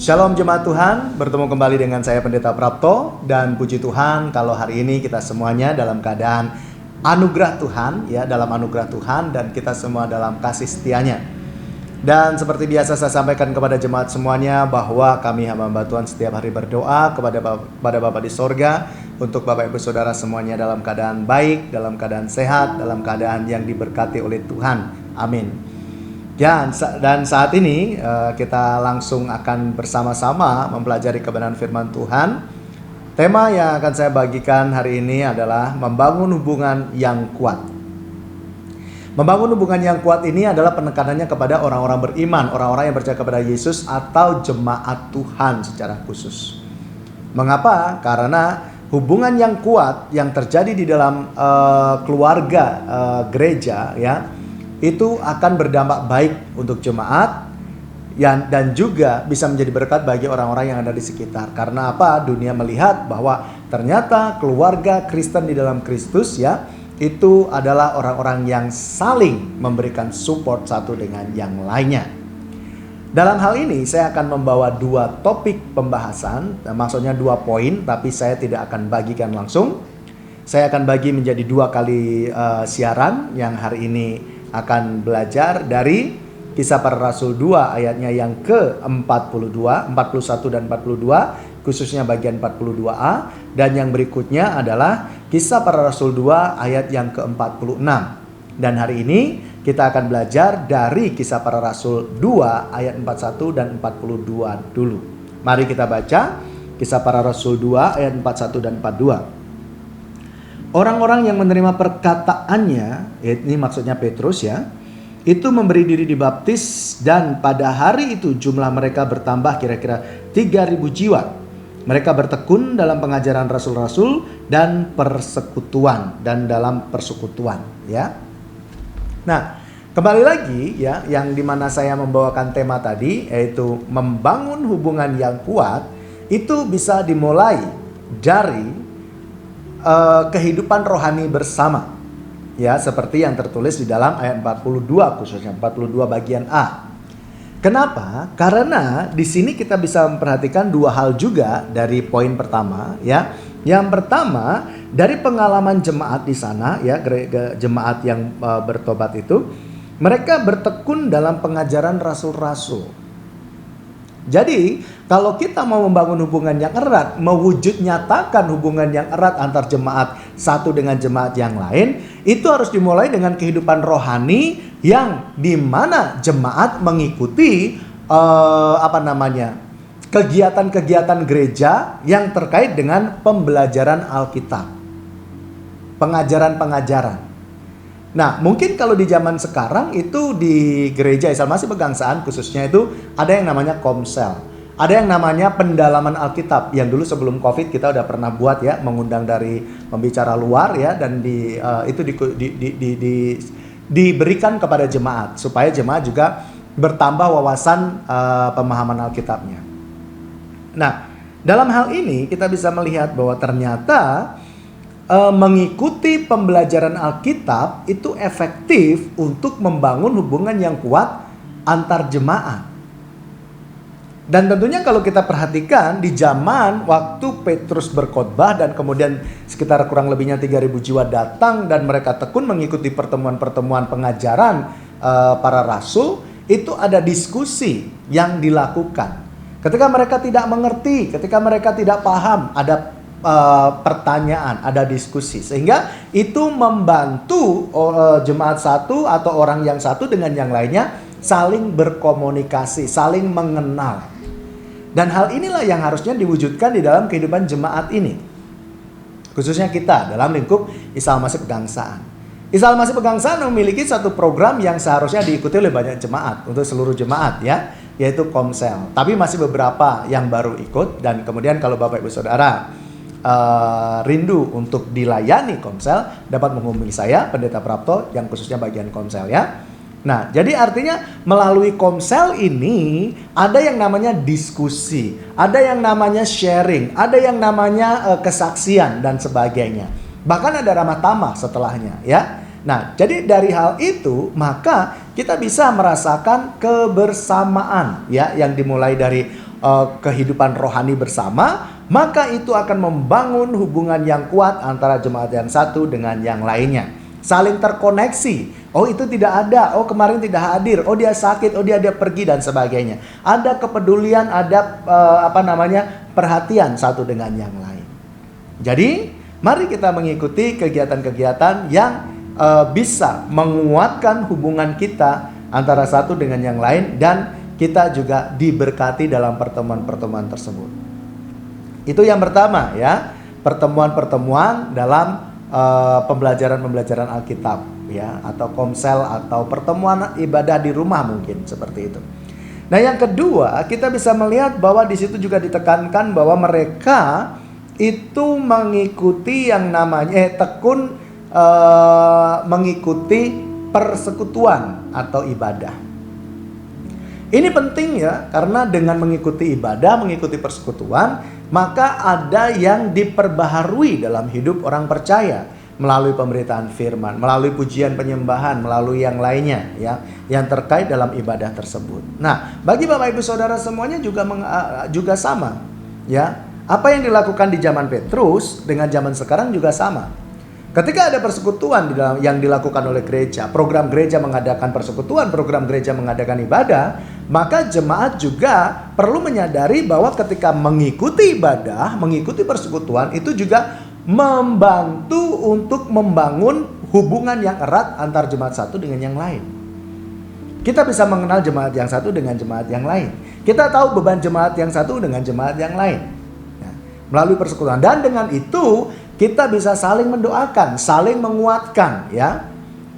Shalom jemaat Tuhan, bertemu kembali dengan saya Pendeta Prapto. Dan puji Tuhan kalau hari ini kita semuanya dalam keadaan anugerah Tuhan, ya, dalam anugerah Tuhan, dan kita semua dalam kasih setianya. Dan seperti biasa saya sampaikan kepada jemaat semuanya bahwa kami hamba Tuhan setiap hari berdoa kepada Bapa di sorga untuk Bapak Ibu Saudara semuanya dalam keadaan baik, dalam keadaan sehat, dalam keadaan yang diberkati oleh Tuhan. Amin. Ya, dan saat ini kita langsung akan bersama-sama mempelajari kebenaran firman Tuhan. Tema yang akan saya bagikan hari ini adalah membangun hubungan yang kuat. Membangun hubungan yang kuat ini adalah penekanannya kepada orang-orang beriman, orang-orang yang percaya kepada Yesus atau jemaat Tuhan secara khusus. Mengapa? Karena hubungan yang kuat yang terjadi di dalam keluarga gereja, ya, itu akan berdampak baik untuk jemaat dan juga bisa menjadi berkat bagi orang-orang yang ada di sekitar. Karena apa? Dunia melihat bahwa ternyata keluarga Kristen di dalam Kristus, ya, itu adalah orang-orang yang saling memberikan support satu dengan yang lainnya. Dalam hal ini saya akan membawa dua topik pembahasan, maksudnya dua poin, tapi saya tidak akan bagikan langsung. Saya akan bagi menjadi dua kali siaran. Yang hari ini akan belajar dari Kisah Para Rasul 2 ayatnya yang ke-41 dan 42, khususnya bagian 42a. Dan yang berikutnya adalah Kisah Para Rasul 2 ayat yang ke-46. Dan hari ini kita akan belajar dari Kisah Para Rasul 2 ayat 41 dan 42 dulu. Mari kita baca Kisah Para Rasul 2 ayat 41 dan 42. Orang-orang yang menerima perkataannya, ini maksudnya Petrus, ya, itu memberi diri dibaptis, dan pada hari itu jumlah mereka bertambah kira-kira 3.000 jiwa. Mereka bertekun dalam pengajaran rasul-rasul dan dalam persekutuan, ya. Nah, kembali lagi, ya, yang dimana saya membawakan tema tadi, yaitu membangun hubungan yang kuat, itu bisa dimulai dari kehidupan rohani bersama, ya, seperti yang tertulis di dalam ayat 42, khususnya 42 bagian A. Kenapa? Karena di sini kita bisa memperhatikan dua hal juga dari poin pertama, ya. Yang pertama, dari pengalaman jemaat di sana, ya, jemaat yang bertobat itu, mereka bertekun dalam pengajaran rasul-rasul. Jadi, kalau kita mau membangun hubungan yang erat, mewujud nyatakan hubungan yang erat antar jemaat satu dengan jemaat yang lain, itu harus dimulai dengan kehidupan rohani yang dimana jemaat mengikuti kegiatan-kegiatan gereja yang terkait dengan pembelajaran Alkitab, pengajaran-pengajaran. Nah, mungkin kalau di zaman sekarang itu di gereja Islam Masih Pegangsaan khususnya itu ada yang namanya komsel. Ada yang namanya pendalaman Alkitab yang dulu sebelum Covid kita udah pernah buat, ya, mengundang dari pembicara luar, ya, dan diberikan kepada jemaat supaya jemaat juga bertambah wawasan pemahaman Alkitabnya. Nah, dalam hal ini kita bisa melihat bahwa ternyata mengikuti pembelajaran Alkitab itu efektif untuk membangun hubungan yang kuat antar jemaat. Dan tentunya kalau kita perhatikan di zaman waktu Petrus berkhotbah dan kemudian sekitar kurang lebihnya 3.000 jiwa datang dan mereka tekun mengikuti pertemuan-pertemuan pengajaran para rasul, itu ada diskusi yang dilakukan. Ketika mereka tidak mengerti, ketika mereka tidak paham, ada pertanyaan, ada diskusi, sehingga itu membantu jemaat satu atau orang yang satu dengan yang lainnya saling berkomunikasi, saling mengenal. Dan hal inilah yang harusnya diwujudkan di dalam kehidupan jemaat ini, khususnya kita dalam lingkup Islam Masih Pegangsaan. Islam Masih Pegangsaan memiliki satu program yang seharusnya diikuti oleh banyak jemaat, untuk seluruh jemaat, ya, yaitu komsel. Tapi masih beberapa yang baru ikut, dan kemudian kalau Bapak Ibu Saudara rindu untuk dilayani komsel, dapat menghubungi saya Pendeta Prapto yang khususnya bagian komsel, ya. Nah, jadi artinya melalui komsel ini ada yang namanya diskusi, ada yang namanya sharing, ada yang namanya kesaksian dan sebagainya. Bahkan ada ramah tamah setelahnya, ya. Nah, jadi dari hal itu maka kita bisa merasakan kebersamaan, ya, yang dimulai dari kehidupan rohani bersama, maka itu akan membangun hubungan yang kuat antara jemaat yang satu dengan yang lainnya. Saling terkoneksi. Oh, itu tidak ada. Oh, kemarin tidak hadir. Oh, dia sakit. Oh, dia pergi dan sebagainya. Ada kepedulian, ada perhatian satu dengan yang lain. Jadi, mari kita mengikuti kegiatan-kegiatan yang bisa menguatkan hubungan kita antara satu dengan yang lain, dan kita juga diberkati dalam pertemuan-pertemuan tersebut. Itu yang pertama ya, pertemuan-pertemuan dalam pembelajaran Alkitab ya, atau komsel atau pertemuan ibadah di rumah mungkin seperti itu. Nah, yang kedua, kita bisa melihat bahwa di situ juga ditekankan bahwa mereka itu mengikuti yang namanya tekun mengikuti persekutuan atau ibadah. Ini penting ya, karena dengan mengikuti ibadah, mengikuti persekutuan, maka ada yang diperbaharui dalam hidup orang percaya melalui pemberitaan firman, melalui pujian penyembahan, melalui yang lainnya ya, yang terkait dalam ibadah tersebut. Nah, bagi Bapak Ibu Saudara semuanya juga sama ya. Apa yang dilakukan di zaman Petrus dengan zaman sekarang juga sama. Ketika ada persekutuan yang dilakukan oleh gereja, program gereja mengadakan persekutuan, program gereja mengadakan ibadah, maka jemaat juga perlu menyadari bahwa ketika mengikuti ibadah, mengikuti persekutuan, itu juga membantu untuk membangun hubungan yang erat antar jemaat satu dengan yang lain. Kita bisa mengenal jemaat yang satu dengan jemaat yang lain. Kita tahu beban jemaat yang satu dengan jemaat yang lain melalui persekutuan, dan dengan itu kita bisa saling mendoakan, saling menguatkan ya.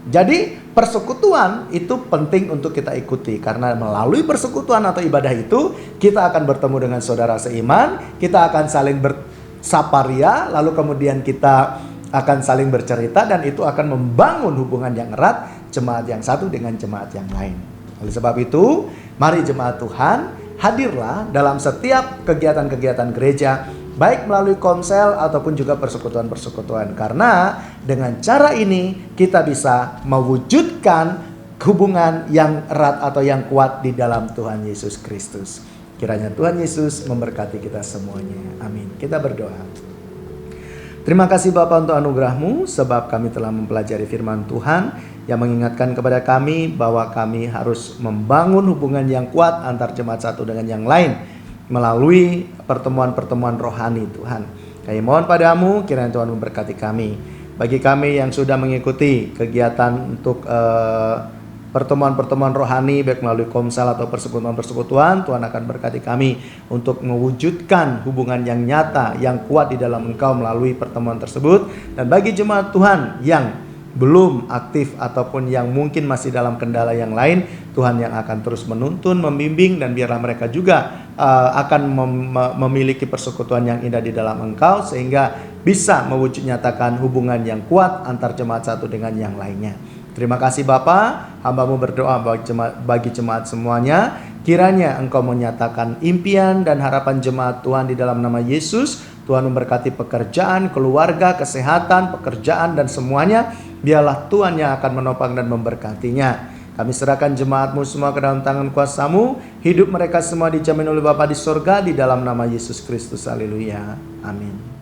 Jadi persekutuan itu penting untuk kita ikuti, karena melalui persekutuan atau ibadah itu kita akan bertemu dengan saudara seiman, kita akan saling bersaparia, lalu kemudian kita akan saling bercerita, dan itu akan membangun hubungan yang erat jemaat yang satu dengan jemaat yang lain. Oleh sebab itu, mari jemaat Tuhan, hadirlah dalam setiap kegiatan-kegiatan gereja, baik melalui komsel ataupun juga persekutuan-persekutuan. Karena dengan cara ini kita bisa mewujudkan hubungan yang erat atau yang kuat di dalam Tuhan Yesus Kristus. Kiranya Tuhan Yesus memberkati kita semuanya. Amin. Kita berdoa. Terima kasih Bapa untuk anugerah-Mu, sebab kami telah mempelajari firman Tuhan yang mengingatkan kepada kami bahwa kami harus membangun hubungan yang kuat antar jemaat satu dengan yang lain melalui pertemuan-pertemuan rohani Tuhan. Kami mohon padamu, kiranya Tuhan memberkati kami. Bagi kami yang sudah mengikuti kegiatan untuk pertemuan-pertemuan rohani, baik melalui komsel atau persekutuan-persekutuan, Tuhan akan berkati kami untuk mewujudkan hubungan yang nyata, yang kuat di dalam Engkau melalui pertemuan tersebut. Dan bagi jemaat Tuhan yang belum aktif ataupun yang mungkin masih dalam kendala yang lain, Tuhan yang akan terus menuntun, membimbing, dan biarlah mereka juga akan memiliki persekutuan yang indah di dalam Engkau, sehingga bisa mewujud nyatakan hubungan yang kuat antar jemaat satu dengan yang lainnya. Terima kasih Bapa, hamba-Mu berdoa bagi jemaat semuanya, kiranya Engkau menyatakan impian dan harapan jemaat Tuhan di dalam nama Yesus. Tuhan memberkati pekerjaan, keluarga, kesehatan, pekerjaan, dan semuanya. Biarlah Tuhan yang akan menopang dan memberkatinya. Kami serahkan jemaat-Mu semua ke dalam tangan kuasa-Mu. Hidup mereka semua dijamin oleh Bapa di sorga, di dalam nama Yesus Kristus. Haleluya. Amin.